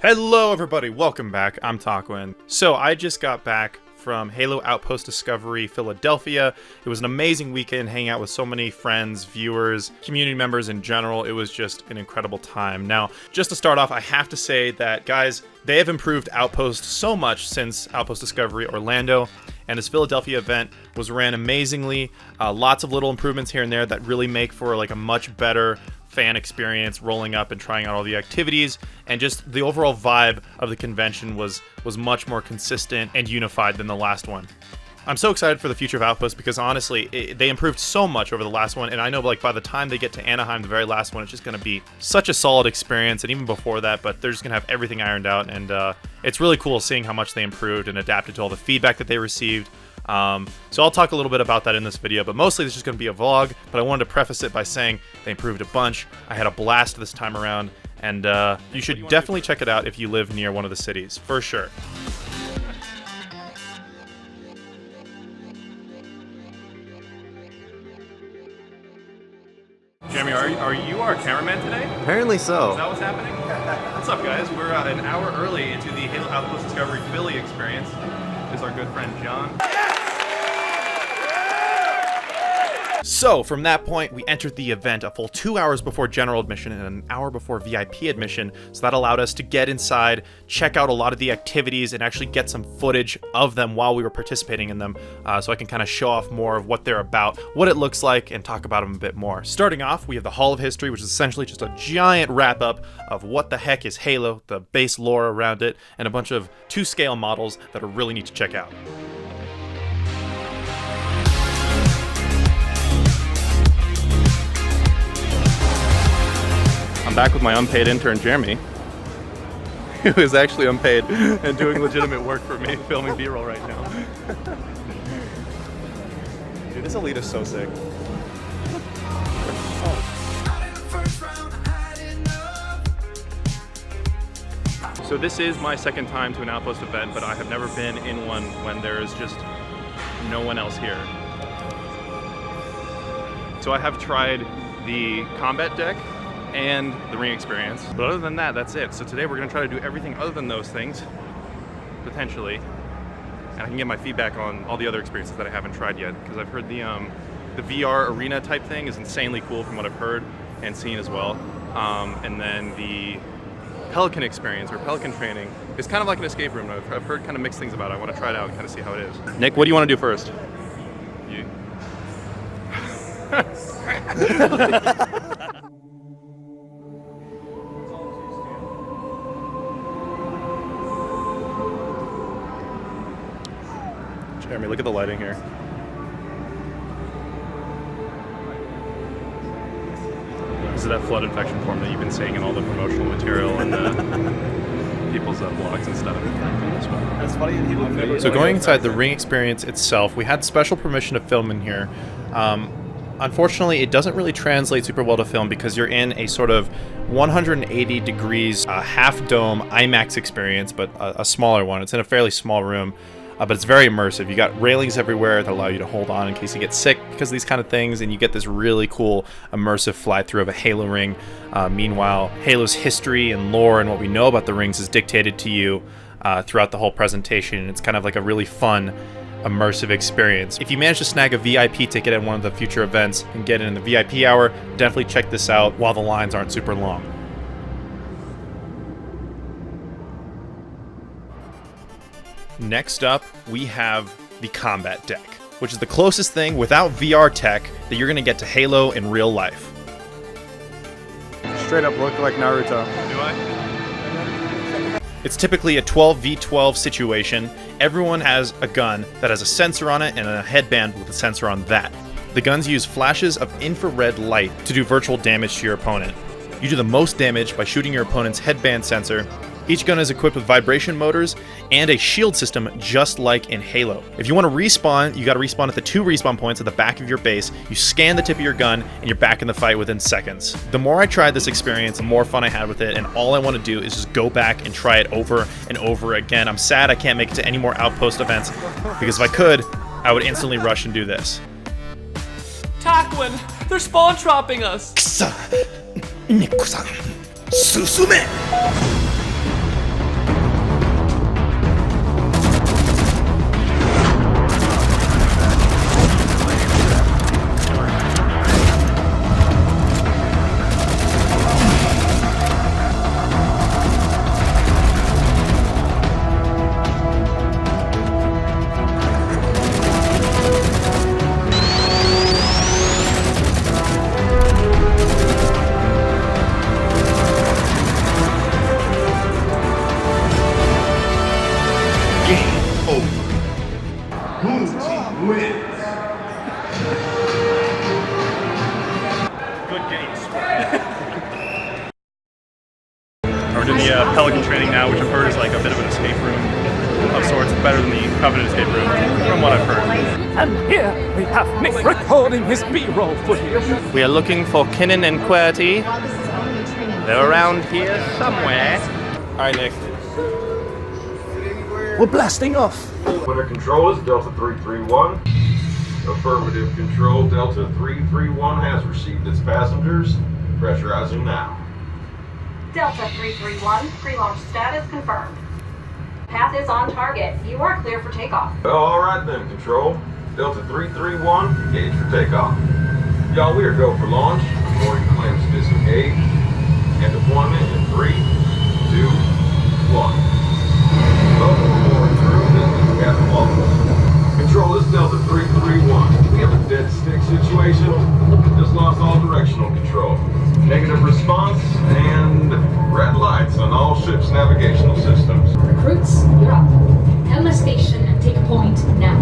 Hello everybody, welcome back. I'm Taquin. So I just got back from Halo Outpost Discovery Philadelphia. It was an amazing weekend hanging out with so many friends, viewers, community members in general. It was just an incredible time. Now, just to start off, I have to say that, guys, they have improved Outpost so much since Outpost Discovery Orlando, and this Philadelphia event was ran amazingly. Lots of little improvements here and there that really make for like a much better fan experience, rolling up and trying out all the activities, and just the overall vibe of the convention was much more consistent and unified than the last one. I'm so excited for the future of Outpost because honestly, they improved so much over the last one, and I know like by the time they get to Anaheim, the very last one, it's just going to be such a solid experience, and even before that, but they're just going to have everything ironed out, and it's really cool seeing how much they improved and adapted to all the feedback that they received. So I'll talk a little bit about that in this video, but mostly this is going to be a vlog, but I wanted to preface it by saying they improved a bunch. I had a blast this time around, and you should definitely check it out if you live near one of the cities, for sure. Jeremy, are you our cameraman today? Apparently so. Is that what's happening? What's up, guys? We're an hour early into the Halo Outpost Discovery Philly experience. This is our good friend John. So, from that point, we entered the event a full 2 hours before general admission and an hour before VIP admission, so that allowed us to get inside, check out a lot of the activities, and actually get some footage of them while we were participating in them, so I can kind of show off more of what they're about, what it looks like, and talk about them a bit more. Starting off, we have the Hall of History, which is essentially just a giant wrap-up of what the heck is Halo, the base lore around it, and a bunch of 2-scale models that are really neat to check out. I'm back with my unpaid intern, Jeremy, who is actually unpaid and doing legitimate work for me, filming B-roll right now. Dude, this elite is so sick. So this is my second time to an Outpost event, but I have never been in one when there's just no one else here. So I have tried the combat deck and the ring experience, but other than that, that's it. So today we're gonna try to do everything other than those things, potentially, and I can get my feedback on all the other experiences that I haven't tried yet, because I've heard the VR arena type thing is insanely cool from what I've heard and seen as well, and then the Pelican experience, or Pelican training, is kind of like an escape room. I've heard kind of mixed things about it. I want to try it out and kind of see how it is. Nick, what do you want to do first? You. Jeremy, look at the lighting here. This is that flood infection form that you've been seeing in all the promotional material and people's blogs and stuff. That's funny. So going inside the ring experience itself, we had special permission to film in here. Unfortunately, it doesn't really translate super well to film because you're in a sort of 180 degrees half dome IMAX experience, but a smaller one. It's in a fairly small room. But it's very immersive. You got railings everywhere that allow you to hold on in case you get sick because of these kind of things, and you get this really cool immersive fly-through of a Halo ring. Meanwhile, Halo's history and lore and what we know about the rings is dictated to you throughout the whole presentation. It's kind of like a really fun, immersive experience. If you manage to snag a VIP ticket at one of the future events and get in the VIP hour, definitely check this out while the lines aren't super long. Next up, we have the combat deck, which is the closest thing without VR tech that you're going to get to Halo in real life. Straight up look like Naruto. Do I? It's typically a 12v12 situation. Everyone has a gun that has a sensor on it and a headband with a sensor on that. The guns use flashes of infrared light to do virtual damage to your opponent. You do the most damage by shooting your opponent's headband sensor. Each gun is equipped with vibration motors and a shield system just like in Halo. If you want to respawn, you got to respawn at the 2 respawn points at the back of your base. You scan the tip of your gun and you're back in the fight within seconds. The more I tried this experience, the more fun I had with it, and all I want to do is just go back and try it over and over again. I'm sad I can't make it to any more Outpost events, because if I could, I would instantly rush and do this. Taquin, they're spawn trapping us. waiting now, which I've heard is like a bit of an escape room of sorts, better than the Covenant escape room, from what I've heard. And here we have Nick recording his B-roll footage. We are looking for Kinnan and QWERTY. They're around here somewhere. All right, Nick. We're blasting off. Winter control is Delta 331. Affirmative control, Delta 331 has received its passengers. Pressurizing now. Delta 331, pre-launch status confirmed. Path is on target. You are clear for takeoff. All right then, control. Delta 331, engage for takeoff. Y'all, we are go for launch. Boarding claims disengage. And deployment in 3, 2, 1. Welcome aboard through. This is Captain Walker. Control, this is Delta 331. We have a dead stick situation. Just lost all directional control. Negative response and red lights on all ships' navigational systems. Recruits, you're up. Helm station and take point now.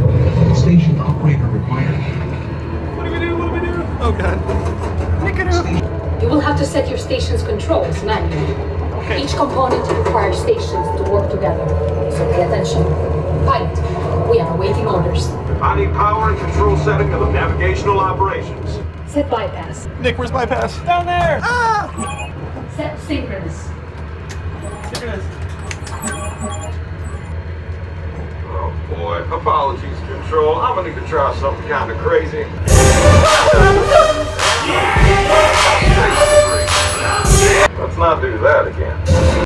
Station operator required. What do we do? Oh god. You will have to set your station's controls manually. Okay. Each component requires stations to work together, so pay attention. Pilot, we are awaiting orders. I need power and control setting of the navigational operations. Set bypass. Nick, where's my pass? Down there! Set synchronous. Oh boy, apologies, control. I'm gonna need to try something kind of crazy. Let's not do that again.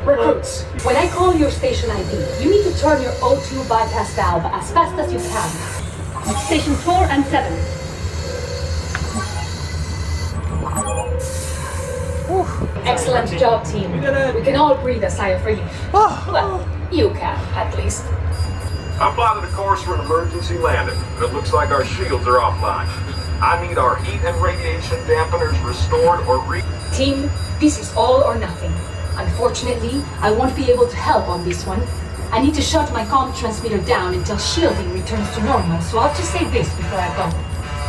Recruits, when I call your station ID, you need to turn your O2 bypass valve as fast as you can. Station 4 and 7. Excellent job, team. We can all breathe a sigh of relief. Well, you can, at least. I'm plotting a course for an emergency landing, but it looks like our shields are offline. I need our heat and radiation dampeners restored or Team, this is all or nothing. Unfortunately, I won't be able to help on this one. I need to shut my comm transmitter down until shielding returns to normal, so I'll just say this before I go.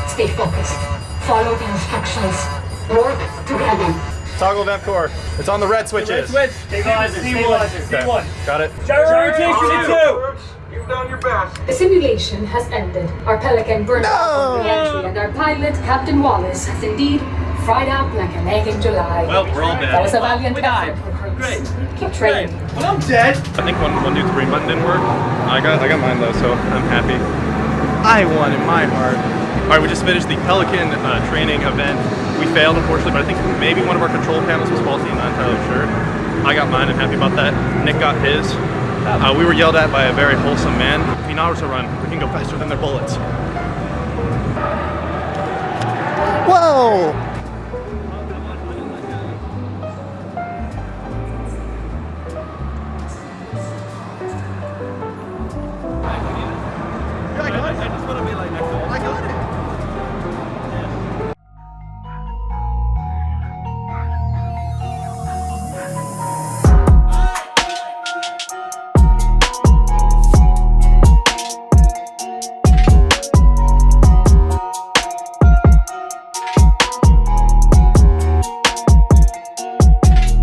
Stay focused. Follow the instructions. Work together. Toggle vent core. It's on the red switches. Stabilizer, C1. Got it. Gyro rotation You've done your best. The simulation has ended. Our Pelican burned out on re-entry, and our pilot, Captain Wallace, has indeed fried up like an egg in July. Well, we're all dead. That was a valiant We died. effort, recruits. Great. Keep training. Well, I'm dead. I think one, two, three button didn't work. I got mine though, so I'm happy. I won in my heart. All right, we just finished the Pelican training event. We failed, unfortunately, but I think maybe one of our control panels was faulty. I'm not entirely sure. I got mine. I'm happy about that. Nick got his. We were yelled at by a very wholesome man. If Naruto run, we can go faster than their bullets. Whoa!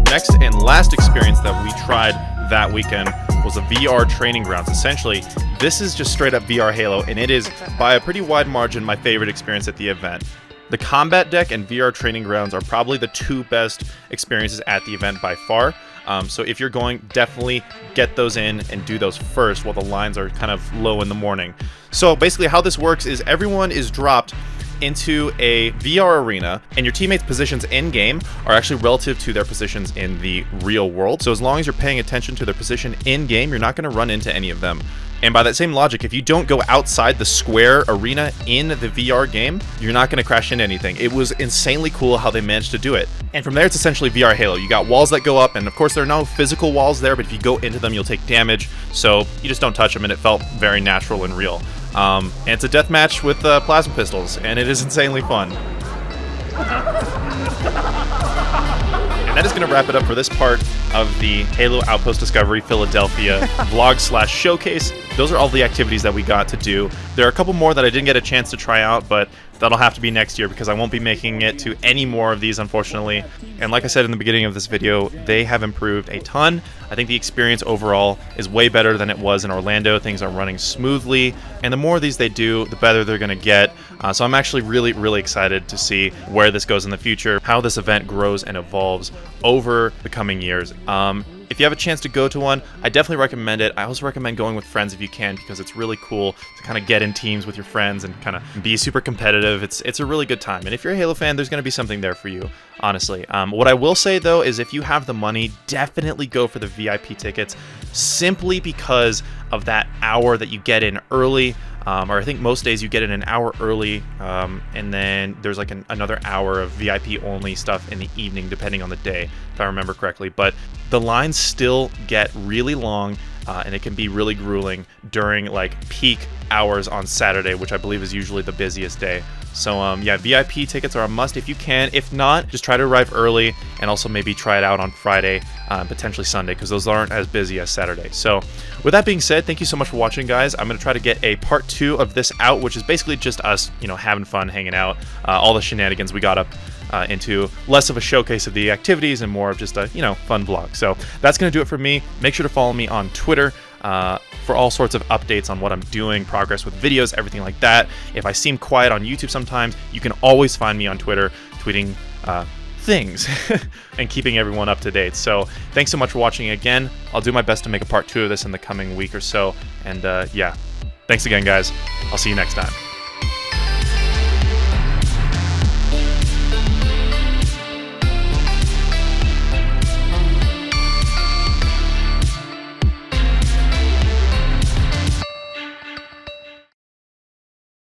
Next and last experience that we tried that weekend was the VR training grounds. Essentially, this is just straight up VR Halo, and it is by a pretty wide margin my favorite experience at the event. The combat deck and VR training grounds are probably the two best experiences at the event by far. So if you're going, definitely get those in and do those first while the lines are kind of low in the morning. So basically how this works is everyone is dropped into a VR arena, and your teammates' positions in-game are actually relative to their positions in the real world. So as long as you're paying attention to their position in-game, you're not going to run into any of them. And by that same logic, if you don't go outside the square arena in the VR game, you're not going to crash into anything. It was insanely cool how they managed to do it. And from there, it's essentially VR Halo. You got walls that go up, and of course there are no physical walls there, but if you go into them, you'll take damage. So you just don't touch them, and it felt very natural and real. And it's a deathmatch with plasma pistols, and it is insanely fun. And that is going to wrap it up for this part of the Halo Outpost Discovery Philadelphia vlog/showcase. Those are all the activities that we got to do. There are a couple more that I didn't get a chance to try out, but that'll have to be next year because I won't be making it to any more of these, unfortunately. And like I said in the beginning of this video, they have improved a ton. I think the experience overall is way better than it was in Orlando. Things are running smoothly, and the more of these they do, the better they're going to get. So I'm actually really excited to see where this goes in the future, how this event grows and evolves over the coming years. If you have a chance to go to one, I definitely recommend it. I also recommend going with friends if you can, because it's really cool to kind of get in teams with your friends and kind of be super competitive. It's a really good time. And if you're a Halo fan, there's going to be something there for you, honestly. What I will say, though, is if you have the money, definitely go for the VIP tickets, simply because of that hour that you get in early. Or I think most days you get in an hour early, and then there's like another hour of VIP only stuff in the evening, depending on the day, if I remember correctly. But the lines still get really long, and it can be really grueling during like peak hours on Saturday, which I believe is usually the busiest day. So yeah, VIP tickets are a must if you can. If not, just try to arrive early, and also maybe try it out on Friday, potentially Sunday, because those aren't as busy as Saturday. So with that being said, thank you so much for watching, guys. I'm going to try to get a part 2 of this out, which is basically just us, you know, having fun, hanging out, all the shenanigans we got up into, less of a showcase of the activities and more of just a, you know, fun vlog. So that's going to do it for me. Make sure to follow me on Twitter for all sorts of updates on what I'm doing, progress with videos, everything like that. If I seem quiet on YouTube sometimes, you can always find me on Twitter tweeting things and keeping everyone up to date. So thanks so much for watching again. I'll do my best to make a part 2 of this in the coming week or so. And yeah, thanks again, guys. I'll see you next time.